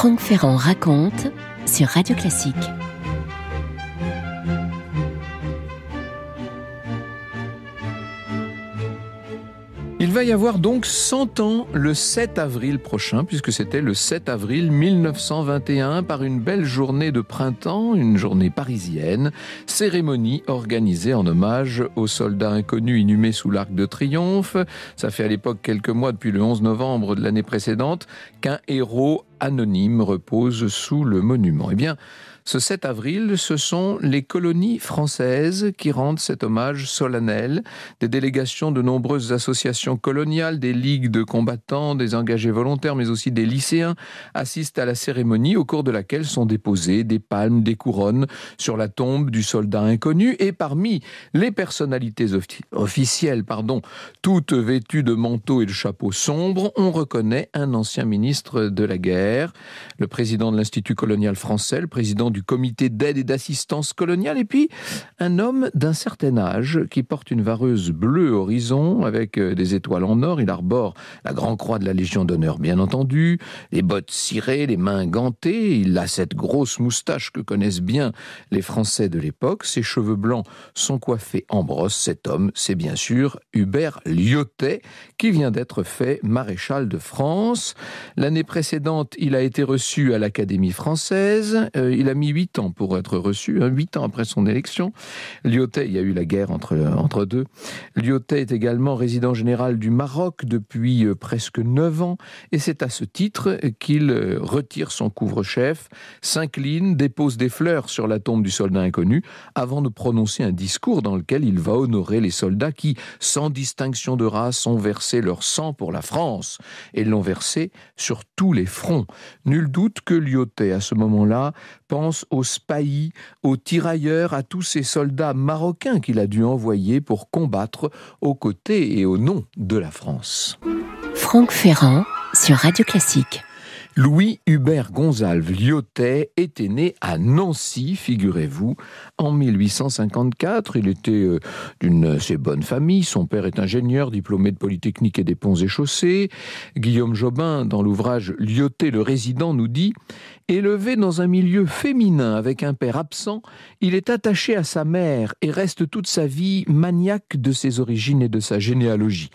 Franck Ferrand raconte sur Radio Classique. Il va y avoir donc 100 ans le 7 avril prochain, puisque c'était le 7 avril 1921, par une belle journée de printemps, une journée parisienne, cérémonie organisée en hommage aux soldats inconnus inhumés sous l'Arc de Triomphe. Ça fait à l'époque quelques mois, depuis le 11 novembre de l'année précédente, qu'un héros anonyme repose sous le monument. Eh bien, ce 7 avril, ce sont les colonies françaises qui rendent cet hommage solennel. Des délégations de nombreuses associations coloniales, des ligues de combattants, des engagés volontaires, mais aussi des lycéens assistent à la cérémonie au cours de laquelle sont déposées des palmes, des couronnes sur la tombe du soldat inconnu. Et parmi les personnalités officielles, toutes vêtues de manteaux et de chapeaux sombres, on reconnaît un ancien ministre de la guerre, le président de l'Institut colonial français, le président du comité d'aide et d'assistance coloniale, et puis un homme d'un certain âge qui porte une vareuse bleue horizon avec des étoiles en or. Il arbore la Grand Croix de la Légion d'honneur, bien entendu, les bottes cirées, les mains gantées. Il a cette grosse moustache que connaissent bien les Français de l'époque. Ses cheveux blancs sont coiffés en brosse. Cet homme, c'est bien sûr Hubert Lyautey, qui vient d'être fait maréchal de France. L'année précédente, il a été reçu à l'Académie française. Il a mis 8 ans pour être reçu, 8 ans après son élection. Lyautey, il y a eu la guerre entre deux. Lyautey est également résident général du Maroc depuis presque 9 ans, et c'est à ce titre qu'il retire son couvre-chef, s'incline, dépose des fleurs sur la tombe du soldat inconnu, avant de prononcer un discours dans lequel il va honorer les soldats qui, sans distinction de race, ont versé leur sang pour la France, et l'ont versé sur tous les fronts. Nul doute que Lyautey, à ce moment-là, pense aux spahis, aux tirailleurs, à tous ces soldats marocains qu'il a dû envoyer pour combattre aux côtés et au nom de la France. Franck Ferrand sur Radio Classique. Louis Hubert Gonzalve Lyautey était né à Nancy, figurez-vous, en 1854. Il était d'une assez bonne famille. Son père est ingénieur, diplômé de Polytechnique et des Ponts et Chaussées. Guillaume Jobin, dans l'ouvrage Lyautey le résident, nous dit « Élevé dans un milieu féminin avec un père absent, il est attaché à sa mère et reste toute sa vie maniaque de ses origines et de sa généalogie.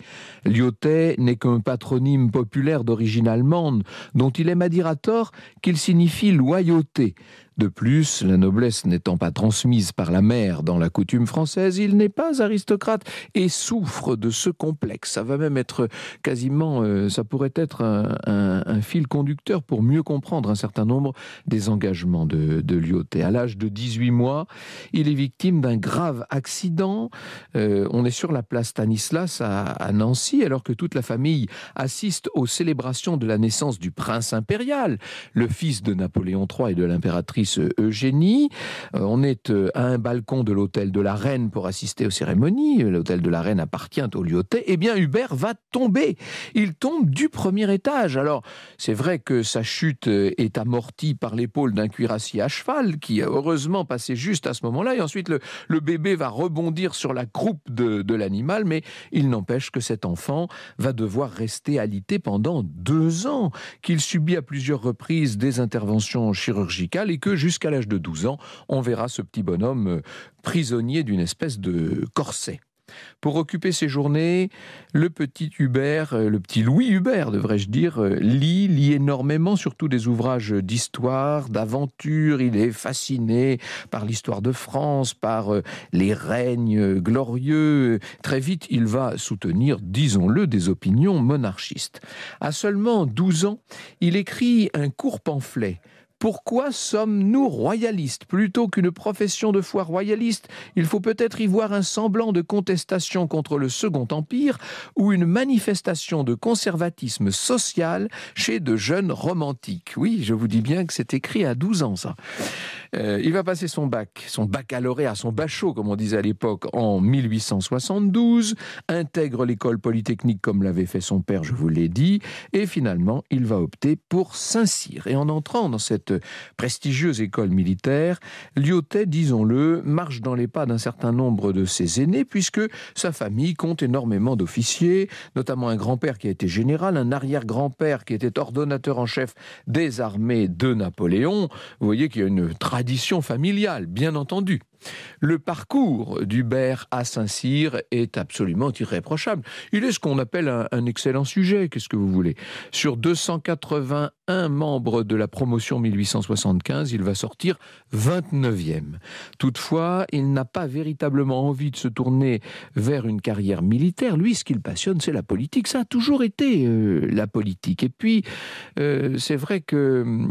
Lyautey n'est qu'un patronyme populaire d'origine allemande dont il aime à dire à tort qu'il signifie loyauté. De plus, la noblesse n'étant pas transmise par la mère dans la coutume française, il n'est pas aristocrate et souffre de ce complexe. Ça va même être quasiment, ça pourrait être un fil conducteur pour mieux comprendre un certain nombre des engagements de Lyautey. À l'âge de 18 mois, il est victime d'un grave accident. On est sur la place Stanislas à Nancy, alors que toute la famille assiste aux célébrations de la naissance du prince impérial, le fils de Napoléon III et de l'impératrice Eugénie. On est à un balcon de l'hôtel de la Reine pour assister aux cérémonies. L'hôtel de la Reine appartient au Lyautey. Eh bien, Hubert va tomber. Il tombe du premier étage. Alors, c'est vrai que sa chute est amortie par l'épaule d'un cuirassier à cheval qui a heureusement passé juste à ce moment-là. Et ensuite, le bébé va rebondir sur la croupe de l'animal. Mais il n'empêche que cet enfant va devoir rester alité pendant 2 ans, qu'il subit à plusieurs reprises des interventions chirurgicales et que jusqu'à l'âge de 12 ans, on verra ce petit bonhomme prisonnier d'une espèce de corset. Pour occuper ses journées, le petit Louis Hubert, devrais-je dire, lit énormément, surtout des ouvrages d'histoire, d'aventure. Il est fasciné par l'histoire de France, par les règnes glorieux. Très vite, il va soutenir, disons-le, des opinions monarchistes. À seulement 12 ans, il écrit un court pamphlet. Pourquoi sommes-nous royalistes ? Plutôt qu'une profession de foi royaliste, il faut peut-être y voir un semblant de contestation contre le Second Empire ou une manifestation de conservatisme social chez de jeunes romantiques. Oui, je vous dis bien que c'est écrit à 12 ans, ça. Il va passer son baccalauréat, son bachot, comme on disait à l'époque, en 1872, intègre l'école polytechnique comme l'avait fait son père, je vous l'ai dit, et finalement, il va opter pour Saint-Cyr. Et en entrant dans cette prestigieuse école militaire, Lyautey, disons-le, marche dans les pas d'un certain nombre de ses aînés, puisque sa famille compte énormément d'officiers, notamment un grand-père qui a été général, un arrière-grand-père qui était ordonnateur en chef des armées de Napoléon. Vous voyez qu'il y a une tradition familiale, bien entendu. Le parcours d'Hubert à Saint-Cyr est absolument irréprochable. Il est ce qu'on appelle un excellent sujet, qu'est-ce que vous voulez. Sur 281 membres de la promotion 1875, il va sortir 29e. Toutefois, il n'a pas véritablement envie de se tourner vers une carrière militaire. Lui, ce qui le passionne, c'est la politique. Ça a toujours été la politique. Et puis, c'est vrai que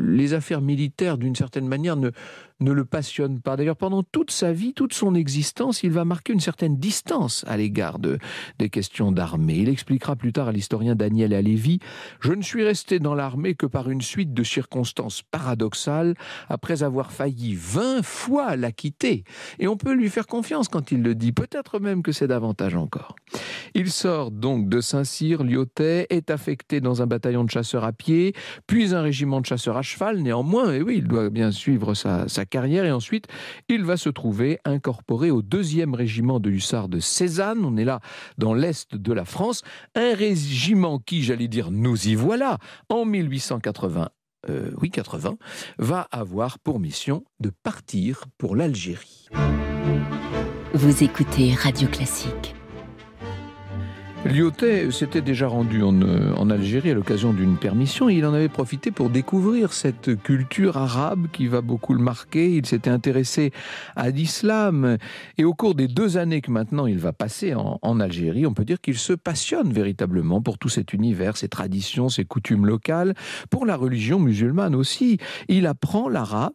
les affaires militaires, d'une certaine manière, ne le passionne pas. D'ailleurs, pendant toute sa vie, toute son existence, il va marquer une certaine distance à l'égard des questions d'armée. Il expliquera plus tard à l'historien Daniel Halévy « Je ne suis resté dans l'armée que par une suite de circonstances paradoxales, après avoir failli 20 fois la quitter. » Et on peut lui faire confiance quand il le dit, peut-être même que c'est davantage encore. Il sort donc de Saint-Cyr, Lyautey, est affecté dans un bataillon de chasseurs à pied, puis un régiment de chasseurs à cheval, néanmoins, et oui, il doit bien suivre sa carrière, et ensuite, il va se trouver incorporé au 2e régiment de hussards de Cézanne, on est là dans l'est de la France, un régiment qui, j'allais dire, nous y voilà, en 1880, va avoir pour mission de partir pour l'Algérie. Vous écoutez Radio Classique. Lyautey s'était déjà rendu en Algérie à l'occasion d'une permission et il en avait profité pour découvrir cette culture arabe qui va beaucoup le marquer. Il s'était intéressé à l'islam et au cours des 2 années que maintenant il va passer en Algérie, on peut dire qu'il se passionne véritablement pour tout cet univers, ses traditions, ses coutumes locales, pour la religion musulmane aussi. Il apprend l'arabe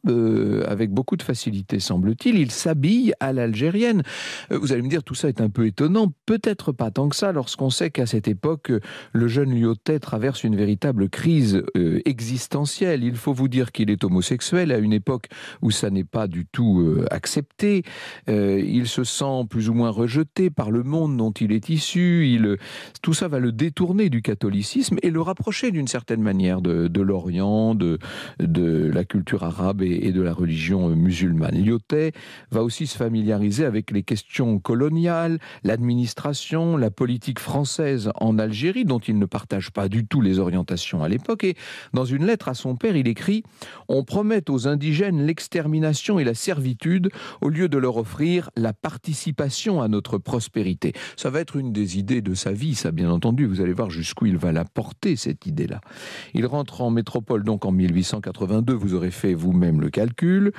avec beaucoup de facilité, semble-t-il. Il s'habille à l'algérienne. Vous allez me dire, tout ça est un peu étonnant. Peut-être pas tant que ça lorsqu'on sait qu'à cette époque, le jeune Lyautey traverse une véritable crise existentielle. Il faut vous dire qu'il est homosexuel à une époque où ça n'est pas du tout accepté. Il se sent plus ou moins rejeté par le monde dont il est issu. Tout ça va le détourner du catholicisme et le rapprocher d'une certaine manière de l'Orient, de la culture arabe et de la religion musulmane. Lyautey va aussi se familiariser avec les questions coloniales, l'administration, la politique française en Algérie, dont il ne partage pas du tout les orientations à l'époque. Et dans une lettre à son père, il écrit « On promet aux indigènes l'extermination et la servitude au lieu de leur offrir la participation à notre prospérité. » Ça va être une des idées de sa vie, ça bien entendu. Vous allez voir jusqu'où il va la porter, cette idée-là. Il rentre en métropole donc en 1882, vous aurez fait vous-même le calcul.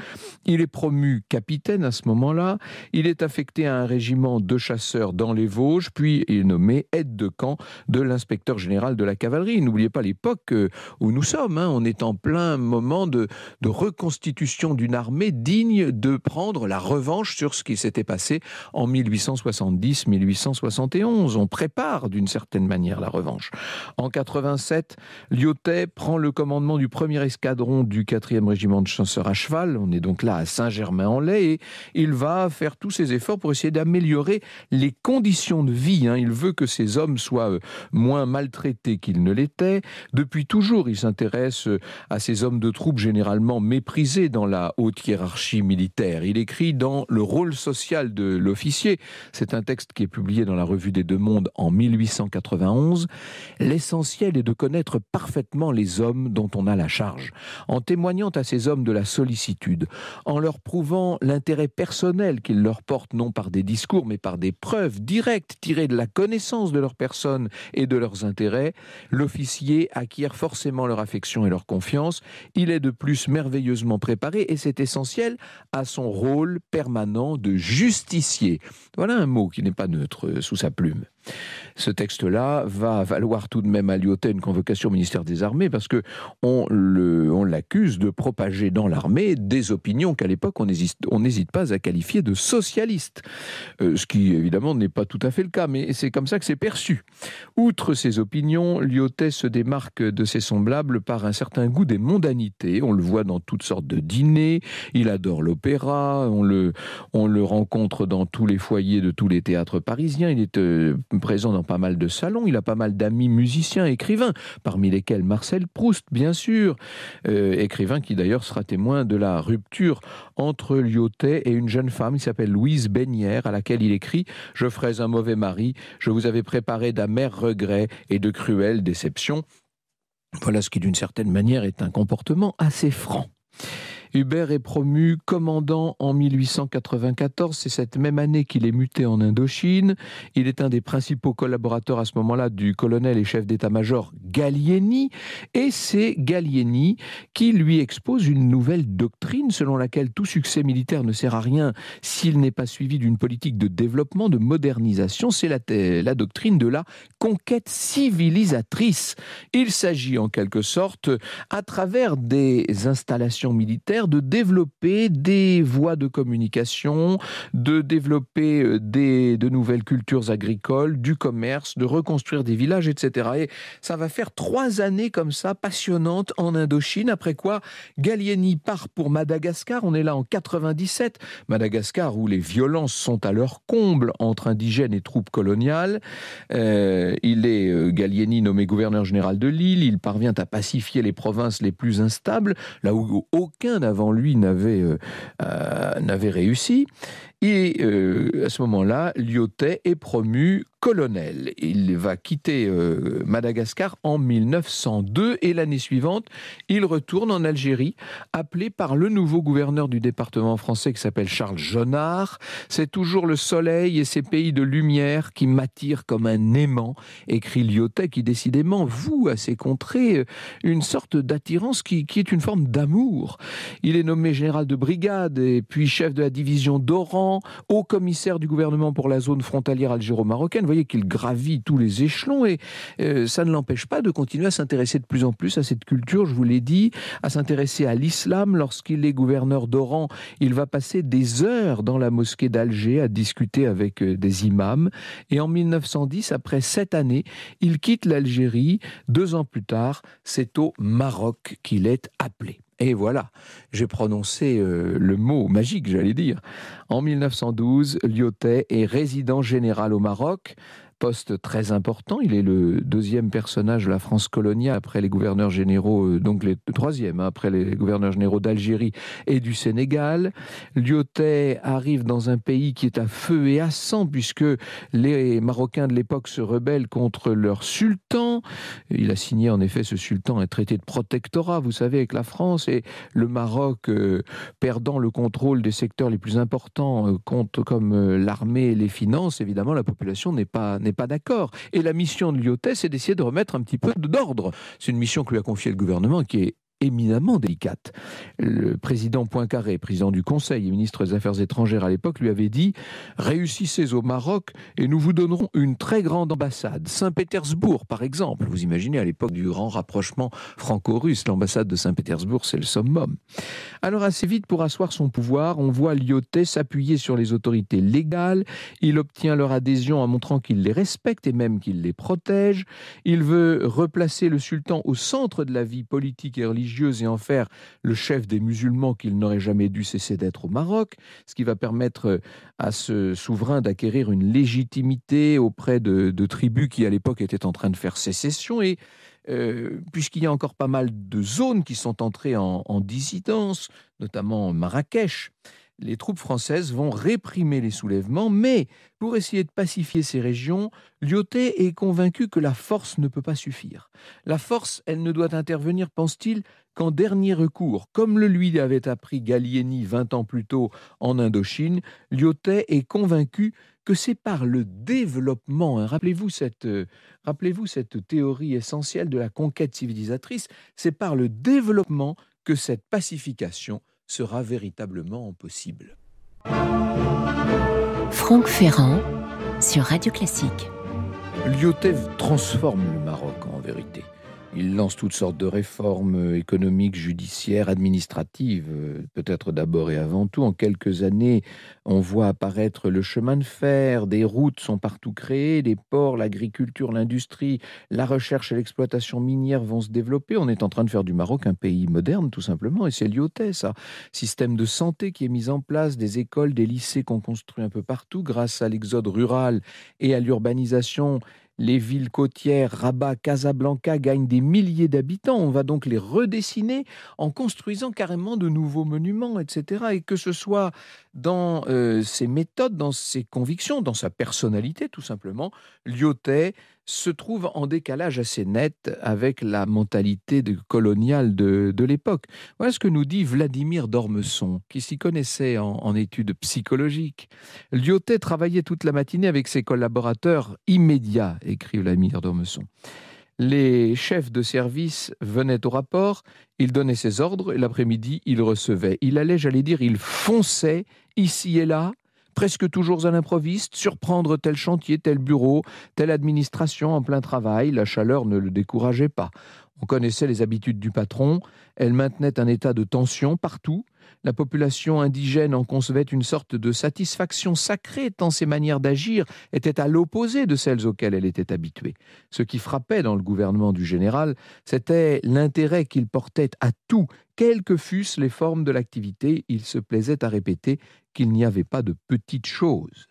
Il est promu capitaine à ce moment-là. Il est affecté à un régiment de chasseurs dans les Vosges, puis il est nommé aide de camp de l'inspecteur général de la cavalerie. N'oubliez pas l'époque où nous sommes, on est en plein moment de reconstitution d'une armée digne de prendre la revanche sur ce qui s'était passé en 1870-1871. On prépare d'une certaine manière la revanche. En 87, Lyautey prend le commandement du 1er escadron du 4e régiment de chasseurs à cheval. On est donc là à Saint-Germain-en-Laye et il va faire tous ses efforts pour essayer d'améliorer les conditions de vie. Il veut que ces hommes soient moins maltraités qu'ils ne l'étaient. Depuis toujours, il s'intéresse à ces hommes de troupes généralement méprisés dans la haute hiérarchie militaire. Il écrit dans Le rôle social de l'officier, c'est un texte qui est publié dans la Revue des Deux Mondes en 1891, « L'essentiel est de connaître parfaitement les hommes dont on a la charge, en témoignant à ces hommes de la sollicitude, en leur prouvant l'intérêt personnel qu'ils leur portent non par des discours mais par des preuves directes tirées de la connaissance de leur personne et de leurs intérêts, l'officier acquiert forcément leur affection et leur confiance. Il est de plus merveilleusement préparé et c'est essentiel à son rôle permanent de justicier. » Voilà un mot qui n'est pas neutre sous sa plume. Ce texte-là va valoir tout de même à Lyautey une convocation au ministère des Armées parce que on l'accuse de propager dans l'armée des opinions qu'à l'époque on n'hésite pas à qualifier de socialistes. Ce qui évidemment n'est pas tout à fait le cas, mais c'est comme ça que c'est perçu. Outre ces opinions, Lyautey se démarque de ses semblables par un certain goût des mondanités. On le voit dans toutes sortes de dîners, il adore l'opéra, on le rencontre dans tous les foyers de tous les théâtres parisiens, il est présent dans pas mal de salons, il a pas mal d'amis musiciens, écrivains, parmi lesquels Marcel Proust, bien sûr, écrivain qui d'ailleurs sera témoin de la rupture entre Lyautey et une jeune femme qui s'appelle Louise Besnières, à laquelle il écrit « Je ferais un mauvais mari, je vous avais préparé d'amers regrets et de cruelles déceptions ». Voilà ce qui, d'une certaine manière, est un comportement assez franc. Hubert est promu commandant en 1894, c'est cette même année qu'il est muté en Indochine. Il est un des principaux collaborateurs à ce moment-là du colonel et chef d'état-major Gallieni, et c'est Gallieni qui lui expose une nouvelle doctrine selon laquelle tout succès militaire ne sert à rien s'il n'est pas suivi d'une politique de développement, de modernisation. C'est la doctrine de la conquête civilisatrice. Il s'agit en quelque sorte, à travers des installations militaires, de développer des voies de communication, de développer de nouvelles cultures agricoles, du commerce, de reconstruire des villages, etc. Et ça va faire 3 années comme ça, passionnantes en Indochine, après quoi Gallieni part pour Madagascar, on est là en 97, Madagascar où les violences sont à leur comble entre indigènes et troupes coloniales. Il est Gallieni nommé gouverneur général de l'île, il parvient à pacifier les provinces les plus instables, là où aucun avant lui n'avait réussi. Et à ce moment-là, Lyautey est promu colonel. Il va quitter Madagascar en 1902 et l'année suivante, il retourne en Algérie, appelé par le nouveau gouverneur du département français qui s'appelle Charles Jonard. C'est toujours le soleil et ces pays de lumière qui m'attirent comme un aimant, écrit Lyautey, qui décidément voue à ces contrées une sorte d'attirance qui est une forme d'amour. Il est nommé général de brigade et puis chef de la division d'Oran, haut commissaire du gouvernement pour la zone frontalière algéro-marocaine. Vous voyez qu'il gravit tous les échelons et ça ne l'empêche pas de continuer à s'intéresser de plus en plus à cette culture, je vous l'ai dit, à s'intéresser à l'islam. Lorsqu'il est gouverneur d'Oran, il va passer des heures dans la mosquée d'Alger à discuter avec des imams. Et en 1910, après 7 années, il quitte l'Algérie. 2 ans plus tard, c'est au Maroc qu'il est appelé. Et voilà, j'ai prononcé le mot magique, j'allais dire. En 1912, Lyautey est résident général au Maroc, poste très important. Il est le 2e personnage de la France coloniale après les gouverneurs généraux, donc le 3e, après les gouverneurs généraux d'Algérie et du Sénégal. Lyautey arrive dans un pays qui est à feu et à sang puisque les Marocains de l'époque se rebellent contre leur sultan. Il a signé en effet ce sultan un traité de protectorat, vous savez, avec la France, et le Maroc, perdant le contrôle des secteurs les plus importants, comme l'armée et les finances, évidemment la population n'est pas d'accord. Et la mission de Lyautey, c'est d'essayer de remettre un petit peu d'ordre. C'est une mission que lui a confiée le gouvernement qui est éminemment délicate. Le président Poincaré, président du Conseil et ministre des Affaires étrangères à l'époque, lui avait dit « Réussissez au Maroc et nous vous donnerons une très grande ambassade. Saint-Pétersbourg, par exemple. » Vous imaginez, à l'époque du grand rapprochement franco-russe, l'ambassade de Saint-Pétersbourg, c'est le summum. Alors assez vite, pour asseoir son pouvoir, on voit Lyautey s'appuyer sur les autorités légales. Il obtient leur adhésion en montrant qu'il les respecte et même qu'il les protège. Il veut replacer le sultan au centre de la vie politique et religieuse et en faire le chef des musulmans qu'il n'aurait jamais dû cesser d'être au Maroc, ce qui va permettre à ce souverain d'acquérir une légitimité auprès de tribus qui à l'époque étaient en train de faire sécession. Et puisqu'il y a encore pas mal de zones qui sont entrées en dissidence, notamment Marrakech, les troupes françaises vont réprimer les soulèvements, mais pour essayer de pacifier ces régions, Lyautey est convaincu que la force ne peut pas suffire. La force, elle ne doit intervenir, pense-t-il, qu'en dernier recours. Comme le lui avait appris Gallieni 20 ans plus tôt en Indochine, Lyautey est convaincu que c'est par le développement, rappelez-vous cette théorie essentielle de la conquête civilisatrice, c'est par le développement que cette pacification sera véritablement possible. Franck Ferrand sur Radio Classique. Lyautey transforme le Maroc en vérité. Il lance toutes sortes de réformes économiques, judiciaires, administratives, peut-être d'abord et avant tout. En quelques années, on voit apparaître le chemin de fer, des routes sont partout créées, les ports, l'agriculture, l'industrie, la recherche et l'exploitation minière vont se développer. On est en train de faire du Maroc un pays moderne, tout simplement, et c'est Lyautey, ça. Système de santé qui est mis en place, des écoles, des lycées qu'on construit un peu partout grâce à l'exode rural et à l'urbanisation. Les villes côtières, Rabat, Casablanca, gagnent des milliers d'habitants. On va donc les redessiner en construisant carrément de nouveaux monuments, etc. Et que ce soit dans ses méthodes, dans ses convictions, dans sa personnalité, tout simplement, Lyautey se trouve en décalage assez net avec la mentalité coloniale de l'époque. Voilà ce que nous dit Vladimir d'Ormesson, qui s'y connaissait en études psychologiques. Lyautey travaillait toute la matinée avec ses collaborateurs immédiats, écrit Vladimir d'Ormesson. Les chefs de service venaient au rapport, il donnait ses ordres et l'après-midi, il recevait. Il allait, il fonçait ici et là, presque toujours à l'improviste, surprendre tel chantier, tel bureau, telle administration en plein travail. La chaleur ne le décourageait pas. On connaissait les habitudes du patron, elle maintenait un état de tension partout. La population indigène en concevait une sorte de satisfaction sacrée tant ses manières d'agir étaient à l'opposé de celles auxquelles elle était habituée. Ce qui frappait dans le gouvernement du général, c'était l'intérêt qu'il portait à tout, quelles que fussent les formes de l'activité. Il se plaisait à répéter qu'il n'y avait pas de petites choses.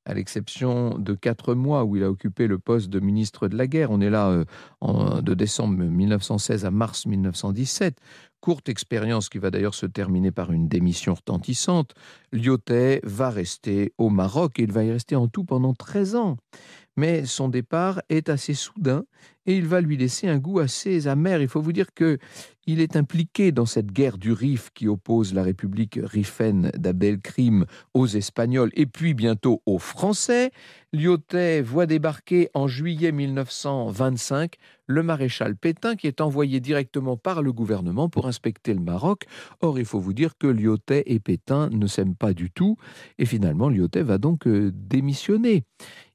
À l'exception de 4 mois où il a occupé le poste de ministre de la Guerre, on est là de décembre 1916 à mars 1917, courte expérience qui va d'ailleurs se terminer par une démission retentissante, Lyautey va rester au Maroc et il va y rester en tout pendant 13 ans. Mais son départ est assez soudain et il va lui laisser un goût assez amer. Il faut vous dire qu'il est impliqué dans cette guerre du Rif qui oppose la République rifène d'Abdelkrim aux Espagnols et puis bientôt aux Français. Lyautey voit débarquer en juillet 1925 le maréchal Pétain qui est envoyé directement par le gouvernement pour inspecter le Maroc. Or, il faut vous dire que Lyautey et Pétain ne s'aiment pas du tout et finalement Lyautey va donc démissionner.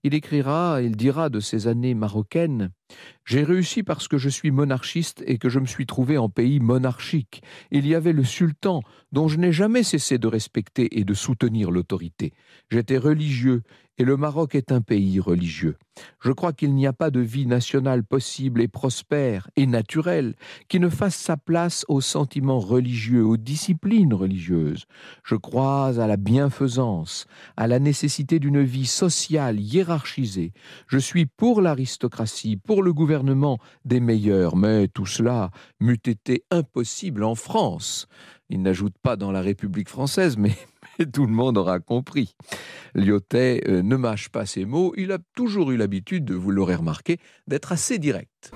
Il dira de ces années marocaines « J'ai réussi parce que je suis monarchiste et que je me suis trouvé en pays monarchique. Il y avait le sultan, dont je n'ai jamais cessé de respecter et de soutenir l'autorité. J'étais religieux, et le Maroc est un pays religieux. Je crois qu'il n'y a pas de vie nationale possible et prospère et naturelle qui ne fasse sa place aux sentiments religieux, aux disciplines religieuses. Je crois à la bienfaisance, à la nécessité d'une vie sociale hiérarchisée. Je suis pour l'aristocratie, pour le gouvernement des meilleurs, mais tout cela m'eût été impossible en France. » Il n'ajoute pas dans la République française, mais tout le monde aura compris. Lyautey ne mâche pas ses mots, il a toujours eu l'habitude, vous l'aurez remarqué, d'être assez direct.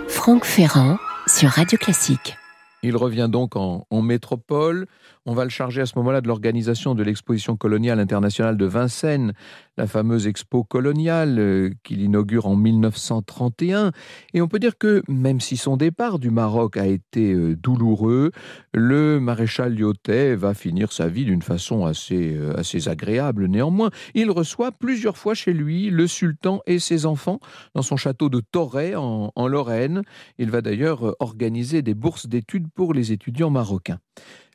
Franck Ferrand sur Radio Classique. Il revient donc en métropole. On va le charger à ce moment-là de l'organisation de l'exposition coloniale internationale de Vincennes, la fameuse expo coloniale qu'il inaugure en 1931. Et on peut dire que même si son départ du Maroc a été douloureux, le maréchal Lyautey va finir sa vie d'une façon assez agréable néanmoins. Il reçoit plusieurs fois chez lui le sultan et ses enfants dans son château de Torray en Lorraine. Il va d'ailleurs organiser des bourses d'études pour les étudiants marocains.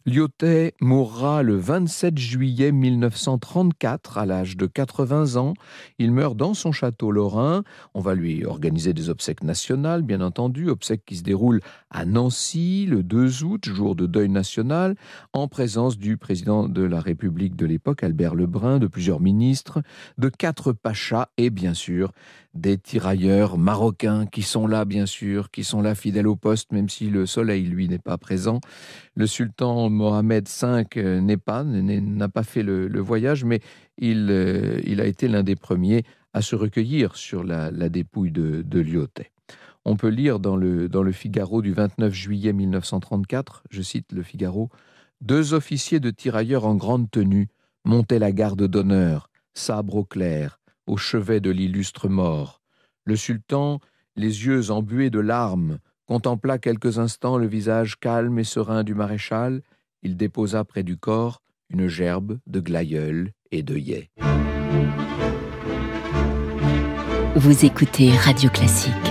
Lyautey mourra le 27 juillet 1934 à l'âge de 80 ans. Il meurt dans son château lorrain. On va lui organiser des obsèques nationales, bien entendu, obsèques qui se déroulent à Nancy le 2 août, jour de deuil national, en présence du président de la République de l'époque, Albert Lebrun, de plusieurs ministres, de 4 pachas et bien sûr des tirailleurs marocains qui sont là, bien sûr, qui sont là fidèles au poste, même si le soleil, lui, n'est pas présent. Le sultan Mohamed V n'a pas fait le voyage, mais il a été l'un des premiers à se recueillir sur la dépouille de Lyautey. On peut lire dans le Figaro du 29 juillet 1934, je cite le Figaro, « 2 officiers de tirailleurs en grande tenue montaient la garde d'honneur, sabre au clair, au chevet de l'illustre mort. Le sultan, les yeux embués de larmes, contempla quelques instants le visage calme et serein du maréchal. Il déposa près du corps une gerbe de glaïeul et d'œillet. » Vous écoutez Radio Classique.